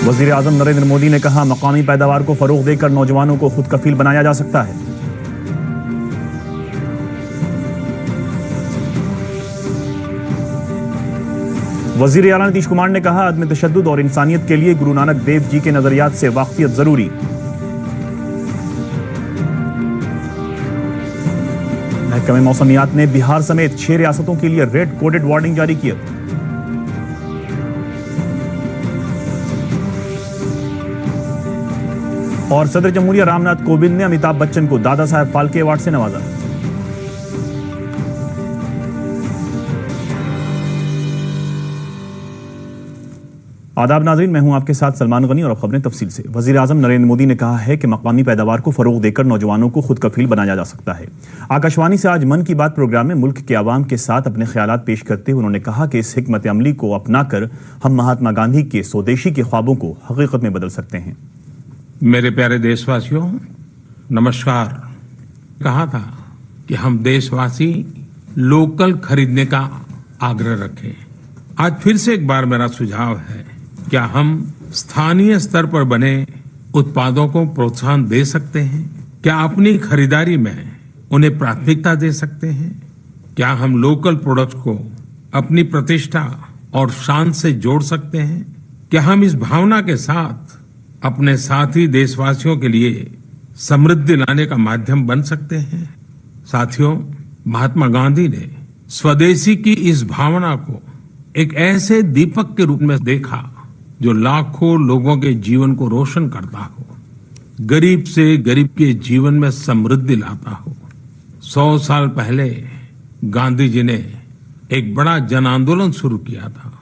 वज़ीर आज़म नरेंद्र मोदी ने कहा, मकामी पैदावार को फरोग देकर नौजवानों को खुद कफील बनाया जा सकता है। वज़ीर आला नीतीश कुमार ने कहा, अदम तशद्दुद और इंसानियत के लिए गुरु नानक देव जी के नजरियात से वाकफियत जरूरी। महकमे मौसमियात ने बिहार समेत 6 रियासतों के लिए रेड कोडेड वार्निंग जारी किया। और सदर जमहूरिया रामनाथ कोविंद ने अमिताभ बच्चन को दादा साहब फाल्के अवार्ड से नवाजा। आदाब नाज़रीन, मैं हूं आपके साथ सलमान गनी और अब खबरें तफसील से। वज़ीर आज़म नरेंद्र मोदी ने कहा है कि मकामी पैदावार को फरोग देकर नौजवानों को खुद कफील बनाया जा सकता है। आकाशवाणी से आज मन की बात प्रोग्राम में मुल्क के आवाम के साथ अपने ख्यालात पेश करते हुए उन्होंने कहा कि इस हिकमत अमली को अपनाकर हम महात्मा गांधी के स्वदेशी के ख्वाबों को हकीकत में बदल सकते हैं। मेरे प्यारे देशवासियों, नमस्कार। कहा था कि हम देशवासी लोकल खरीदने का आग्रह रखें। आज फिर से एक बार मेरा सुझाव है, क्या हम स्थानीय स्तर पर बने उत्पादों को प्रोत्साहन दे सकते हैं? क्या अपनी खरीदारी में उन्हें प्राथमिकता दे सकते हैं? क्या हम लोकल प्रोडक्ट्स को अपनी प्रतिष्ठा और शान से जोड़ सकते हैं? क्या हम इस भावना के साथ अपने साथी देशवासियों के लिए समृद्धि लाने का माध्यम बन सकते हैं? साथियों, महात्मा गांधी ने स्वदेशी की इस भावना को एक ऐसे दीपक के रूप में देखा जो लाखों लोगों के जीवन को रोशन करता हो, गरीब से गरीब के जीवन में समृद्धि लाता हो। 100 साल पहले गांधी जी ने एक बड़ा जन आंदोलन शुरू किया था।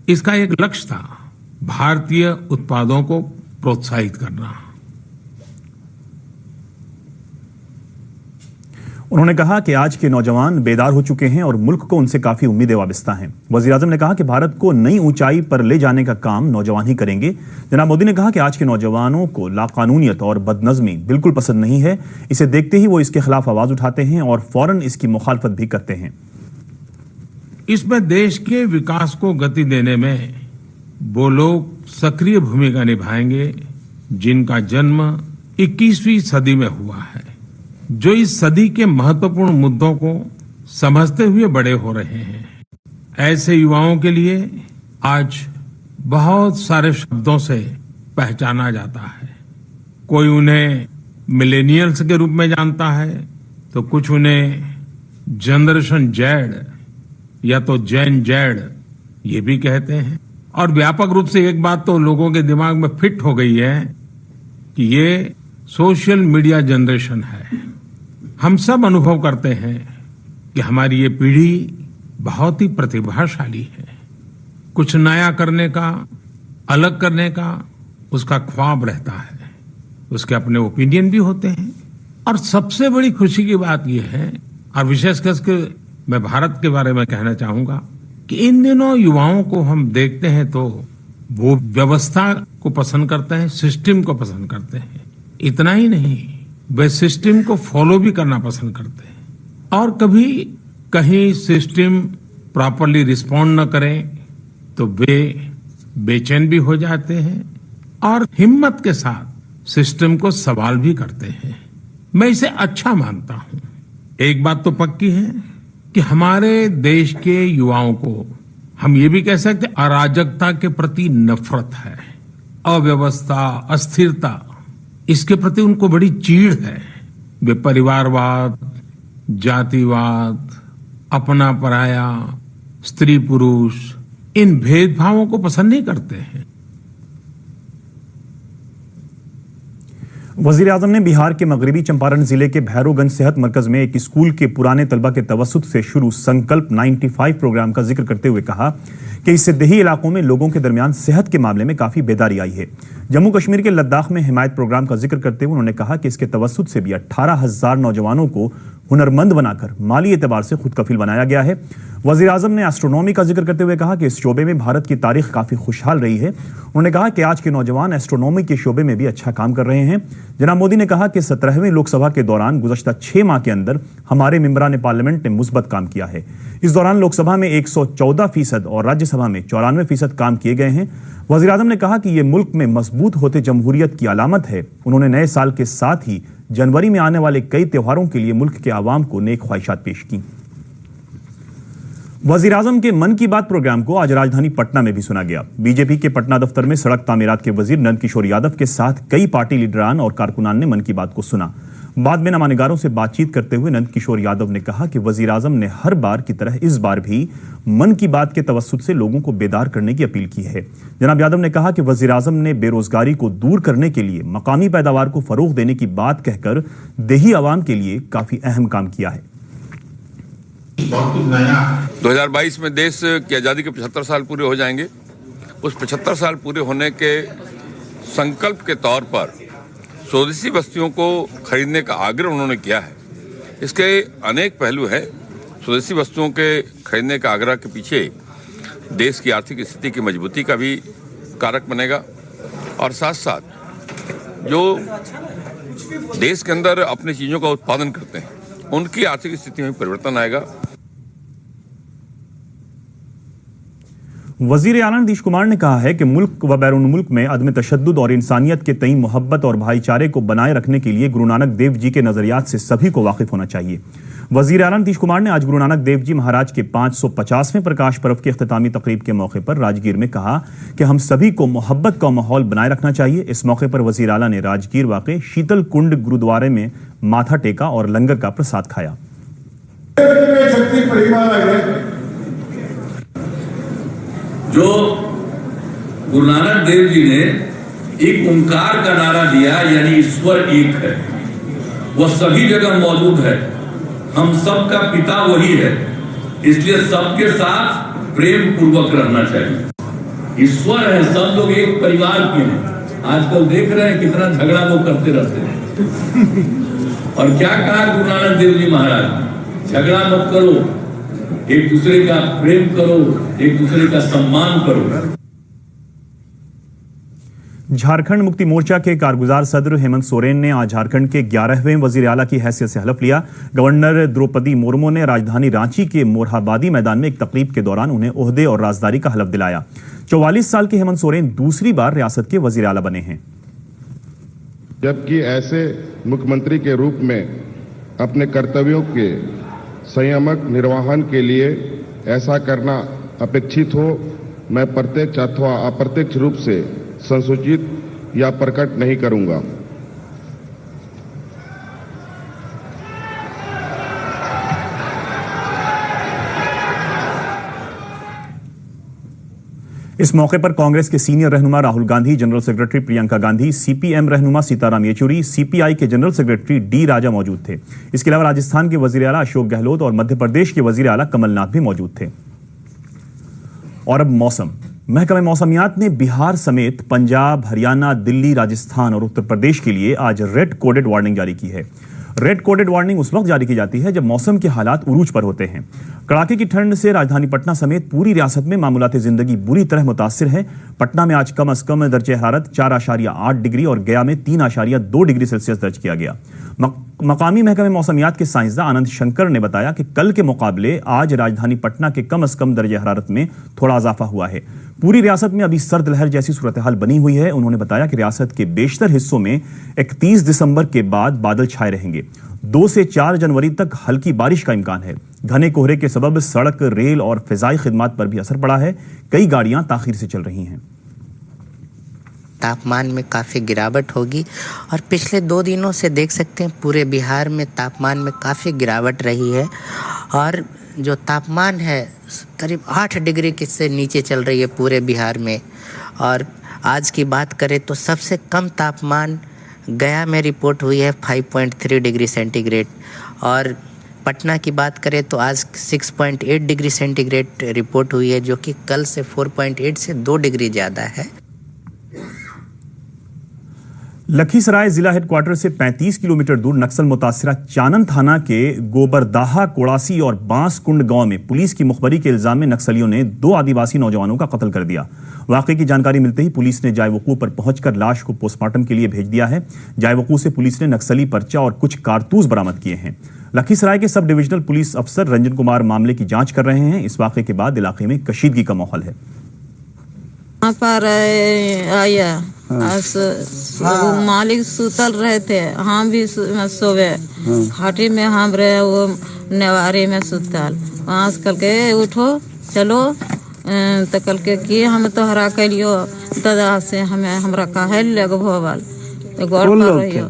इसका एक लक्ष्य था भारतीय उत्पादों को प्रोत्साहित करना। उन्होंने कहा कि आज के नौजवान बेदार हो चुके हैं और मुल्क को उनसे काफी उम्मीदें वाबस्ता हैं। वज़ीर आज़म ने कहा कि भारत को नई ऊंचाई पर ले जाने का काम नौजवान ही करेंगे। जनाब मोदी ने कहा कि आज के नौजवानों को लाकानूनियत और बदनज़मी बिल्कुल पसंद नहीं है। इसे देखते ही वो इसके खिलाफ आवाज उठाते हैं और फौरन इसकी मुखालफत भी करते हैं। इसमें देश के विकास को गति देने में वो लोग सक्रिय भूमिका निभाएंगे जिनका जन्म 21वीं सदी में हुआ है, जो इस सदी के महत्वपूर्ण मुद्दों को समझते हुए बड़े हो रहे हैं। ऐसे युवाओं के लिए आज बहुत सारे शब्दों से पहचाना जाता है। कोई उन्हें मिलेनियल्स के रूप में जानता है, तो कुछ उन्हें जनरेशन जेड या तो जेन जेड ये भी कहते हैं। और व्यापक रूप से एक बात तो लोगों के दिमाग में फिट हो गई है कि ये सोशल मीडिया जनरेशन है। हम सब अनुभव करते हैं कि हमारी ये पीढ़ी बहुत ही प्रतिभाशाली है। कुछ नया करने का, अलग करने का उसका ख्वाब रहता है। उसके अपने ओपिनियन भी होते हैं। और सबसे बड़ी खुशी की बात यह है, और विशेषकर के मैं भारत के बारे में कहना चाहूंगा, कि इन दिनों युवाओं को हम देखते हैं तो वो व्यवस्था को पसंद करते हैं, सिस्टम को पसंद करते हैं। इतना ही नहीं, वे सिस्टम को फॉलो भी करना पसंद करते हैं। और कभी कहीं सिस्टम प्रॉपरली रिस्पॉन्ड न करें तो वे बेचैन भी हो जाते हैं और हिम्मत के साथ सिस्टम को सवाल भी करते हैं। मैं इसे अच्छा मानता हूं। एक बात तो पक्की है कि हमारे देश के युवाओं को हम ये भी कह सकते अराजकता के प्रति नफरत है, अव्यवस्था, अस्थिरता, इसके प्रति उनको बड़ी चीड़ है। वे परिवारवाद, जातिवाद, अपना पराया, स्त्री पुरुष, इन भेदभावों को पसंद नहीं करते हैं। वज़ीर आज़म ने बिहार के मगरबी चंपारण जिले के भैरोगंज सेहत मरकज में एक स्कूल के पुराने तलबा के तवस्सुत से शुरू संकल्प 95 प्रोग्राम का जिक्र करते हुए कहा कि इससे देही इलाकों में लोगों के दरमियान सेहत के मामले में काफी बेदारी आई है। जम्मू कश्मीर के लद्दाख में हिमायत प्रोग्राम का जिक्र करते हुए उन्होंने कहा कि इसके तवस्सुत से भी 18,000 नौजवानों को हुनरमंद बनाकर माली एतबार से खुद कफील बनाया गया है। वजीर आजम ने एस्ट्रोनॉमी का जिक्र करते हुए कहा कि इस शोबे में भारत की तारीख काफी खुशहाल रही है। उन्होंने कहा कि आज के नौजवान एस्ट्रोनॉमी के शोबे में भी अच्छा काम कर रहे हैं। जनाब मोदी ने कहा कि 17वीं लोकसभा के दौरान गुज़श्ता 6 माह के अंदर हमारे मेंबरान पार्लियामेंट ने मुस्बत काम किया है। इस दौरान लोकसभा में 114% और राज्यसभा में 94% काम किए गए हैं। वजीर आजम ने कहा कि यह मुल्क में मजबूत होते जमहूरियत की अलामत है। उन्होंने नए साल के साथ ही जनवरी में आने वाले कई त्योहारों के लिए मुल्क के आवाम को नेक ख्वाहिशात पेश की। वजीर आजम के मन की बात प्रोग्राम को आज राजधानी पटना में भी सुना गया। बीजेपी के पटना दफ्तर में सड़क तामीरात के वजीर नंद किशोर यादव के साथ कई पार्टी लीडरान और कारकुनान ने मन की बात को सुना। बाद में नमानिगारों से बातचीत करते हुए नंद किशोर यादव ने कहा कि वजीर आजम ने हर बार की तरह इस बार भी मन की बात के तवस्सुत से लोगों को बेदार करने की अपील की है। जनाब यादव ने कहा कि वजीर आजम ने बेरोजगारी को दूर करने के लिए मकामी पैदावार को फरोग देने की बात कहकर देही आवाम के लिए काफी अहम काम किया है। 2022 में देश की आज़ादी के 75 साल पूरे हो जाएंगे। उस 75 साल पूरे होने के संकल्प के तौर पर स्वदेशी वस्तुओं को खरीदने का आग्रह उन्होंने किया है। इसके अनेक पहलू हैं। स्वदेशी वस्तुओं के खरीदने का आग्रह के पीछे देश की आर्थिक स्थिति की मजबूती का भी कारक बनेगा और साथ साथ जो देश के अंदर अपनी चीज़ों का उत्पादन करते हैं उनकी आर्थिक स्थिति में परिवर्तन आएगा। वजीर आला नीतीश कुमार ने कहा है कि मुल्क व बैरून मुल्क में अदम तशद्दुद और इंसानियत के तई मोहब्बत और भाईचारे को बनाए रखने के लिए गुरु नानक देव जी के नजरियात से सभी को वाकिफ होना चाहिए। वजीर आला नीतीश कुमार ने आज गुरु नानक देव जी महाराज के 550वें प्रकाश पर्व के इख्तितामी तकरीब के मौके पर राजगीर में कहा कि हम सभी को मोहब्बत का माहौल बनाए रखना चाहिए। इस मौके पर वजीर आला ने राजगीर वाक़े शीतल कुंड गुरुद्वारे में माथा टेका और लंगर का प्रसाद खाया। जो गुरु नानक देव जी ने एक ओंकार का नारा दिया, यानी ईश्वर एक है, वह सभी जगह मौजूद है। हम सबका पिता वही है, इसलिए सबके साथ प्रेम पूर्वक रहना चाहिए। ईश्वर है, सब लोग एक परिवार के हैं। आजकल देख रहे हैं कितना झगड़ा वो करते रहते हैं। और क्या कहा गुरु नानक देव जी महाराज, झगड़ा मत करो, एक दूसरे का प्रेम करो, एक दूसरे का सम्मान करो। झारखंड मुक्ति मोर्चा के कारगुजार सदर हेमंत सोरेन ने आज झारखंड के 11वें वजीर आला की हैसियत से हलफ लिया। गवर्नर द्रौपदी मुर्मू ने राजधानी रांची के मोरहाबादी मैदान में एक तकरीब के दौरान उन्हें ओहदे और राजदारी का हलफ दिलाया। 44 साल के हेमंत सोरेन दूसरी बार रियासत के वजीर आला बने हैं। जबकि ऐसे मुख्यमंत्री के रूप में अपने कर्तव्यों के संयमक निर्वहन के लिए ऐसा करना अपेक्षित हो, मैं प्रत्यक्ष अथवा अप्रत्यक्ष रूप से संसूचित या प्रकट नहीं करूंगा। इस मौके पर कांग्रेस के सीनियर रहनुमा Rahul Gandhi, general secretary Priyanka Gandhi, CPM रहनुमा सीताराम येचुरी, सीपीआई के जनरल सेक्रेटरी डी राजा मौजूद थे। इसके अलावा राजस्थान के वजीर आला अशोक गहलोत और मध्य प्रदेश के वजीर आला कमलनाथ भी मौजूद थे। और अब मौसम। महकमा मौसमियात ने बिहार समेत पंजाब, हरियाणा, दिल्ली, राजस्थान और उत्तर प्रदेश के लिए आज रेड कोडेड वार्निंग जारी की है। रेड कोडेड वार्निंग उस वक्त जारी की जाती है जब मौसम के हालात उरूज पर होते हैं। कड़ाके की ठंड से राजधानी पटना समेत पूरी रियासत में मामूलात जिंदगी बुरी तरह मुतासिर है। पटना में आज कम से कम दर्जे हरारत 4.8 डिग्री और गया में 3.2 डिग्री सेल्सियस दर्ज किया गया। मकामी महकमे मौसमियात के साइंसदान आनंद शंकर ने बताया कि कल के मुकाबले आज राजधानी पटना के कम से कम दर्जे हरारत में थोड़ा इजाफा हुआ है। पूरी रियासत में अभी सर्द लहर जैसी सूरत हाल बनी हुई है। उन्होंने बताया कि रियासत के बेशतर हिस्सों में 31 दिसंबर के बाद बादल छाए रहेंगे। 2 से 4 जनवरी तक हल्की बारिश का इम्कान है। घने कोहरे के सबब सड़क, रेल और फिजाई खिदमात पर भी असर पड़ा है। कई गाड़ियां ताखीर से चल रही हैं। तापमान में काफ़ी गिरावट होगी और पिछले 2 दिनों से देख सकते हैं पूरे बिहार में तापमान में काफ़ी गिरावट रही है और जो तापमान है करीब 8 डिग्री से नीचे चल रही है पूरे बिहार में। और आज की बात करें तो सबसे कम तापमान गया में रिपोर्ट हुई है 5.3 डिग्री सेंटीग्रेड और पटना की बात करें तो आज 6.8 डिग्री सेंटीग्रेड रिपोर्ट हुई है, जो कि कल से 4.8 से 2 डिग्री ज़्यादा है। लखीसराय जिला हेडक्वार्टर से 35 किलोमीटर दूर नक्सल मुतासिरा चानन थाना के गोबरदाहा, कोड़ासी और बांसकुंड गांव में पुलिस की मुखबरी के इल्जाम में नक्सलियों ने 2 आदिवासी नौजवानों का कत्ल कर दिया। वाकये की जानकारी मिलते ही पुलिस ने जायवकूफ पर पहुंचकर लाश को पोस्टमार्टम के लिए भेज दिया है। जायवकूफ से पुलिस ने नक्सली पर्चा और कुछ कारतूस बरामद किए हैं। लखीसराय के सब डिविजनल पुलिस अफसर रंजन कुमार मामले की जांच कर रहे हैं। इस वाकये के बाद इलाके में कशीदगी का माहौल है। यहाँ पर आया मालिक सुतल रहे थे, हम भी सोवे खाटी में, हम रहे वो नेवारी में सुतल। वहाँ से कल के उठो चलो तो कल के कि हम तो हरा कलियो दादा से हमें हमरा काहे लग भोवल तो गौर कर रही हो।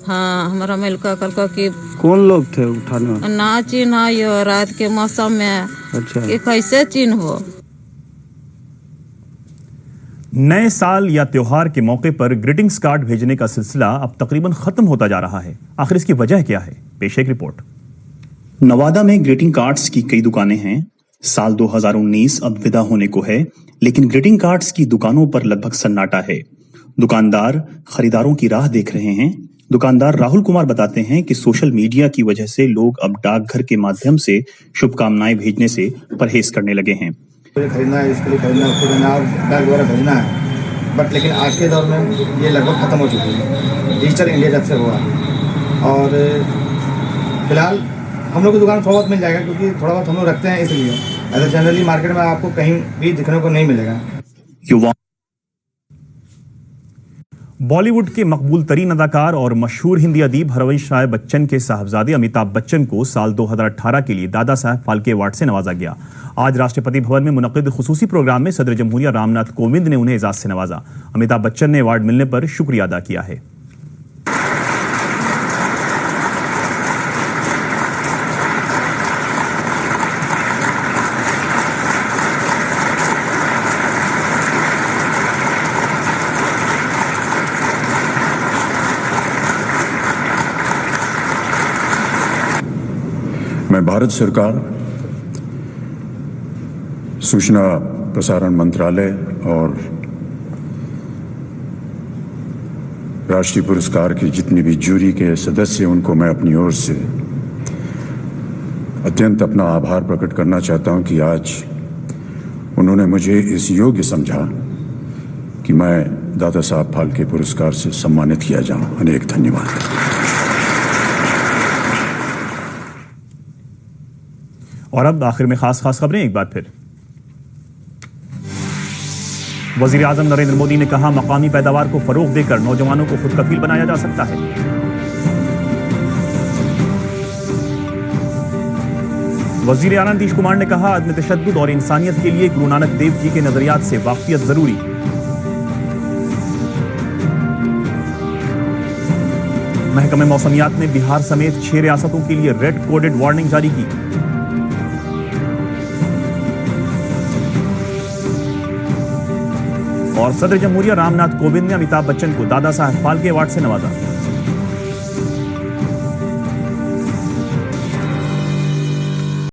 हाँ हमारा मिलका कल का कि कौन लोग थे उठाने ना चिन्ह यो रात के मौसम में। अच्छा कि कैसे चिन्ह हो। नए साल या त्योहार के मौके पर ग्रीटिंग्स कार्ड भेजने का सिलसिला अब तकरीबन खत्म होता जा रहा है। आखिर इसकी वजह क्या है? पेश एक रिपोर्ट। नवादा में ग्रीटिंग कार्ड्स की कई दुकानें हैं। साल 2019 अब विदा होने को है, लेकिन ग्रीटिंग कार्ड्स की दुकानों पर लगभग सन्नाटा है। दुकानदार खरीदारों की राह देख रहे हैं। दुकानदार राहुल कुमार बताते हैं कि सोशल मीडिया की वजह से लोग अब डाकघर के माध्यम से शुभकामनाएं भेजने से परहेज करने लगे हैं। खरीदना है, इसके लिए खरीदना है, उसको देना है, डाक द्वारा भेजना है। बट लेकिन आज के दौर में ये लगभग खत्म हो चुकी है। डिजिटल इंडिया जब से हुआ और फिलहाल हम लोग की दुकान थोड़ा बहुत मिल जाएगा, क्योंकि थोड़ा बहुत हम लोग रखते हैं, इसलिए अगर जनरली मार्केट में आपको कहीं भी दिखने को नहीं मिलेगा। बॉलीवुड के मकबूल तरीन अदाकार और मशहूर हिंदी अदीब हरवंश राय बच्चन के साहबजादे अमिताभ बच्चन को साल 2018 के लिए दादा साहब फाल्के अवार्ड से नवाजा गया। आज राष्ट्रपति भवन में मुनक्किद खुसूसी प्रोग्राम में सदर जमहूरिया रामनाथ कोविंद ने उन्हें एजाज से नवाजा। अमिताभ बच्चन ने अवार्ड मिलने पर शुक्रिया अदा किया है। मैं भारत सरकार, सूचना प्रसारण मंत्रालय और राष्ट्रीय पुरस्कार की जितनी भी जूरी के सदस्य उनको मैं अपनी ओर से अत्यंत अपना आभार प्रकट करना चाहता हूं कि आज उन्होंने मुझे इस योग्य समझा कि मैं दादा साहब फाल्के पुरस्कार से सम्मानित किया जाऊं। अनेक धन्यवाद। और अब आखिर में खास खबरें एक बार फिर। वजीर आजम नरेंद्र मोदी ने कहा, मकामी पैदावार को फरोग देकर नौजवानों को खुद कफील बनाया जा सकता है। वजीर आला नीतीश कुमार ने कहा, अदम तशद्दुद और इंसानियत के लिए गुरु नानक देव जी के नजरियात से वाकफियत जरूरी। महकमे मौसमियात ने बिहार समेत 6 रियासतों के लिए रेड कोडेड वार्निंग जारी की। और सदर जमहूरिया रामनाथ कोविंद ने अमिताभ बच्चन को दादा साहब फाल्के अवार्ड से नवाजा।